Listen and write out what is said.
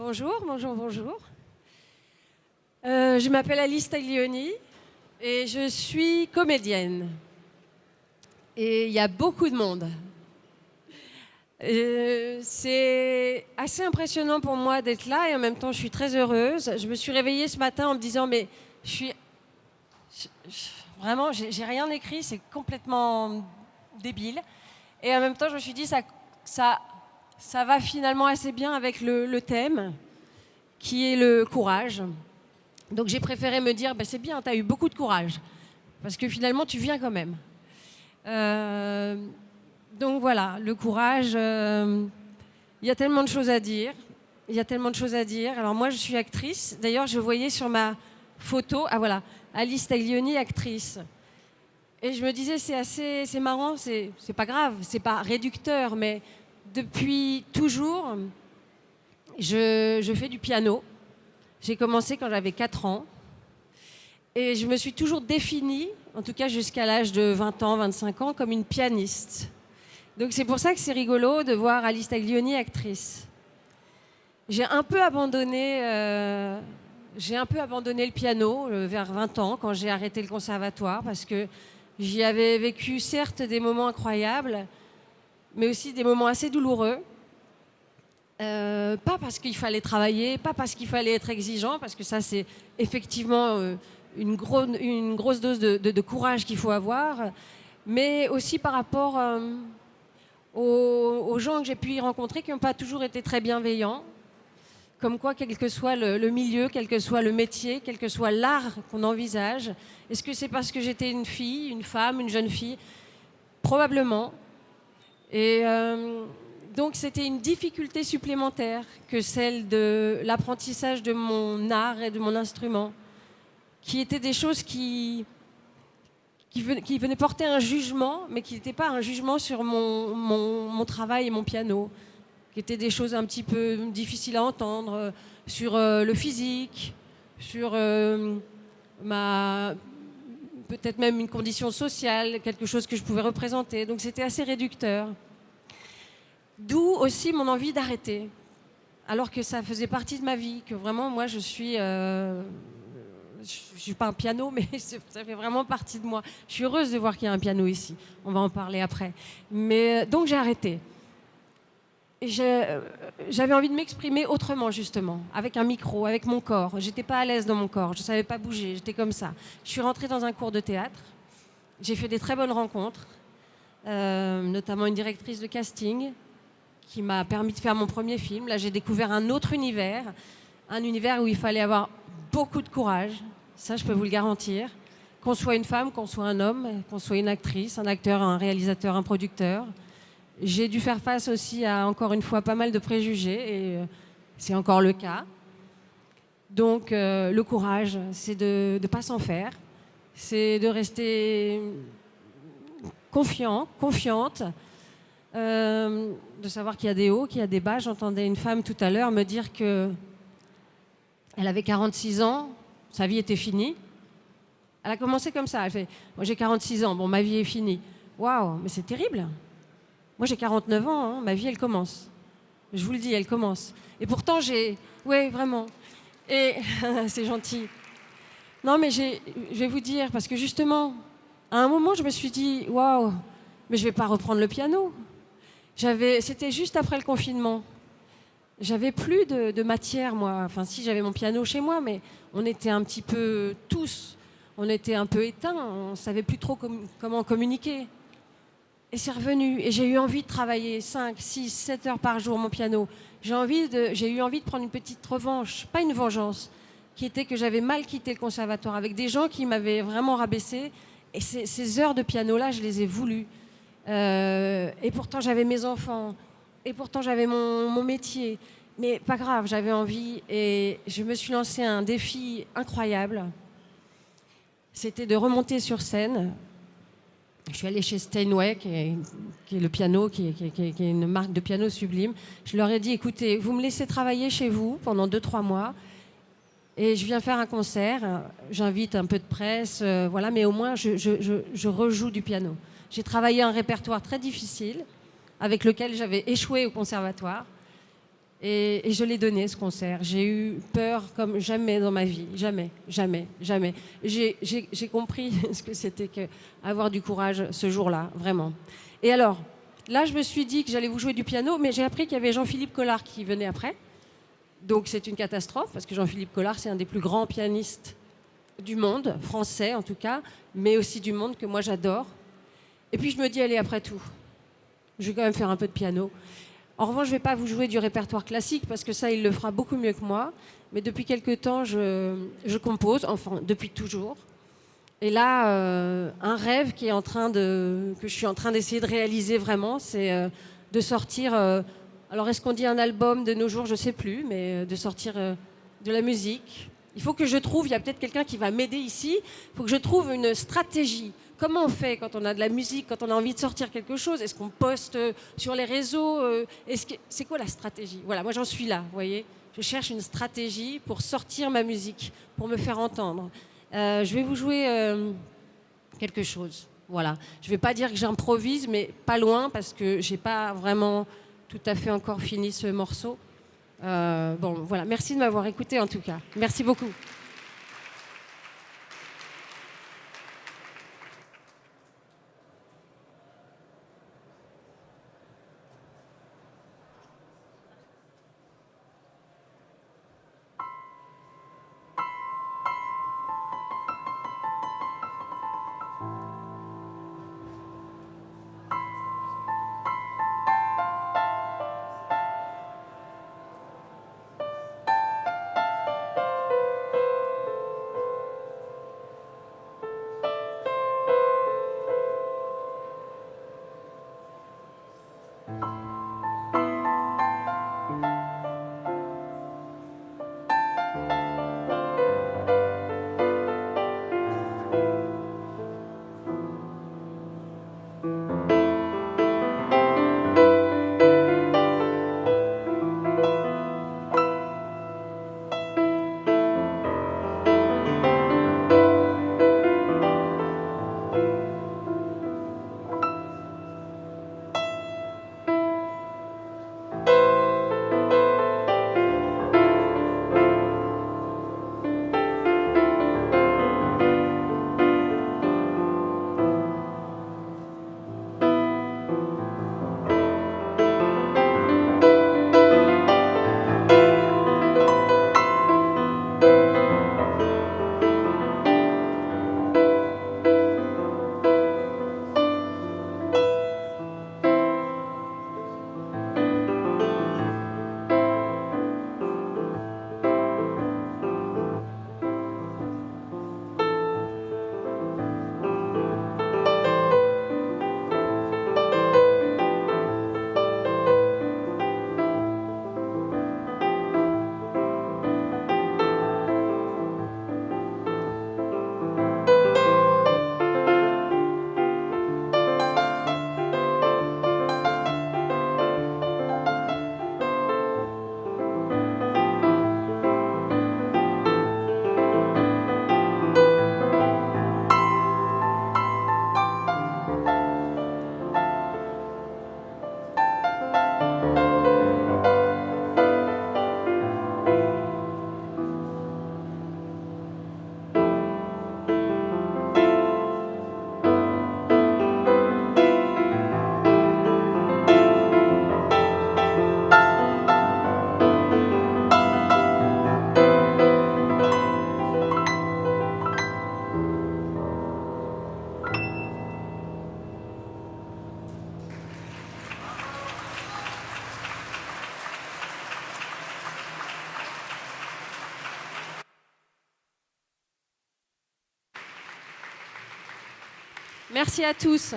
Bonjour, bonjour, bonjour. Je m'appelle Alice Taglioni et je suis comédienne. Et il y a beaucoup de monde. C'est assez impressionnant pour moi d'être là et en même temps je suis très heureuse. Je me suis réveillée ce matin en me disant mais vraiment j'ai rien écrit, c'est complètement débile. Et en même temps je me suis dit ça va finalement assez bien avec le thème qui est le courage. Donc j'ai préféré me dire c'est bien, tu as eu beaucoup de courage parce que finalement tu viens quand même. Donc voilà, le courage, il y a tellement de choses à dire. Il y a tellement de choses à dire. Alors moi, je suis actrice. D'ailleurs, je voyais sur ma photo, ah voilà, Alice Taglioni, actrice. Et je me disais, c'est marrant, c'est pas grave, c'est pas réducteur, mais depuis toujours, je fais du piano. J'ai commencé quand j'avais 4 ans. Et je me suis toujours définie, en tout cas jusqu'à l'âge de 20 ans, 25 ans, comme une pianiste. Donc c'est pour ça que c'est rigolo de voir Alice Taglioni actrice. J'ai un peu abandonné le piano vers 20 ans quand j'ai arrêté le conservatoire parce que j'y avais vécu certes des moments incroyables, mais aussi des moments assez douloureux. Pas parce qu'il fallait travailler, pas parce qu'il fallait être exigeant, parce que ça c'est effectivement une grosse dose de courage qu'il faut avoir, mais aussi par rapport aux gens que j'ai pu y rencontrer qui n'ont pas toujours été très bienveillants. Comme quoi, quel que soit le milieu, quel que soit le métier, quel que soit l'art qu'on envisage, est-ce que c'est parce que j'étais une fille, une femme, une jeune fille ? Probablement. Et donc c'était une difficulté supplémentaire que celle de l'apprentissage de mon art et de mon instrument, qui étaient des choses qui venaient porter un jugement, mais qui n'étaient pas un jugement sur mon travail et mon piano, qui étaient des choses un petit peu difficiles à entendre, sur le physique, sur peut-être même une condition sociale, quelque chose que je pouvais représenter. Donc c'était assez réducteur. D'où aussi mon envie d'arrêter, alors que ça faisait partie de ma vie, que vraiment moi je suis pas un piano, mais ça fait vraiment partie de moi. Je suis heureuse de voir qu'il y a un piano ici. On va en parler après. Mais donc j'ai arrêté. Et j'avais envie de m'exprimer autrement, justement, avec un micro, avec mon corps. J'étais pas à l'aise dans mon corps, je savais pas bouger, j'étais comme ça. Je suis rentrée dans un cours de théâtre. J'ai fait des très bonnes rencontres, notamment une directrice de casting qui m'a permis de faire mon premier film. Là, j'ai découvert un autre univers, un univers où il fallait avoir beaucoup de courage. Ça, je peux vous le garantir. Qu'on soit une femme, qu'on soit un homme, qu'on soit une actrice, un acteur, un réalisateur, un producteur. J'ai dû faire face aussi à, encore une fois, pas mal de préjugés, et c'est encore le cas. Donc, le courage, c'est de ne pas s'en faire. C'est de rester confiante, de savoir qu'il y a des hauts, qu'il y a des bas. J'entendais une femme tout à l'heure me dire qu'elle avait 46 ans, sa vie était finie. Elle a commencé comme ça, elle fait « Moi j'ai 46 ans, bon ma vie est finie. » Waouh, mais c'est terrible. Moi j'ai 49 ans, hein, ma vie elle commence. Je vous le dis, elle commence. Et pourtant oui, vraiment. Et c'est gentil. Non mais je vais vous dire, parce que justement, à un moment je me suis dit « Waouh, mais je vais pas reprendre le piano. » C'était juste après le confinement. J'avais plus de matière, moi. Enfin, si, j'avais mon piano chez moi, mais on était un petit peu tous, on était un peu éteints, on savait plus trop comment communiquer. Et c'est revenu. Et j'ai eu envie de travailler 5, 6, 7 heures par jour mon piano. J'ai eu envie de prendre une petite revanche, pas une vengeance, qui était que j'avais mal quitté le conservatoire avec des gens qui m'avaient vraiment rabaissé. Et ces heures de piano-là, je les ai voulues. Et pourtant, j'avais mes enfants. Et pourtant, j'avais mon métier. Mais pas grave, j'avais envie. Et je me suis lancé un défi incroyable. C'était de remonter sur scène. Je suis allée chez Steinway, qui est le piano, qui est une marque de piano sublime. Je leur ai dit, écoutez, vous me laissez travailler chez vous pendant 2-3 mois. Et je viens faire un concert. J'invite un peu de presse, voilà, mais au moins, je rejoue du piano. J'ai travaillé un répertoire très difficile, avec lequel j'avais échoué au conservatoire. Et je l'ai donné, ce concert. J'ai eu peur comme jamais dans ma vie. Jamais, jamais, jamais. J'ai compris ce que c'était qu'avoir du courage ce jour-là, vraiment. Et alors, là, je me suis dit que j'allais vous jouer du piano, mais j'ai appris qu'il y avait Jean-Philippe Collard qui venait après. Donc c'est une catastrophe, parce que Jean-Philippe Collard, c'est un des plus grands pianistes du monde, français en tout cas, mais aussi du monde que moi j'adore. Et puis je me dis, allez, après tout, je vais quand même faire un peu de piano. En revanche, je ne vais pas vous jouer du répertoire classique parce que ça, il le fera beaucoup mieux que moi. Mais depuis quelque temps, je compose, enfin, depuis toujours. Et là, un rêve que je suis en train d'essayer de réaliser vraiment, c'est de sortir. Alors, est-ce qu'on dit un album de nos jours? Je ne sais plus, mais de sortir de la musique. Il faut que je trouve, il y a peut-être quelqu'un qui va m'aider ici, il faut que je trouve une stratégie. Comment on fait quand on a de la musique, quand on a envie de sortir quelque chose? Est-ce qu'on poste sur les réseaux? C'est quoi la stratégie? Voilà, moi j'en suis là, vous voyez. Je cherche une stratégie pour sortir ma musique, pour me faire entendre. Je vais vous jouer quelque chose. Voilà. Je ne vais pas dire que j'improvise, mais pas loin, parce que je n'ai pas vraiment tout à fait encore fini ce morceau. Bon, voilà. Merci de m'avoir écouté en tout cas. Merci beaucoup. Merci à tous.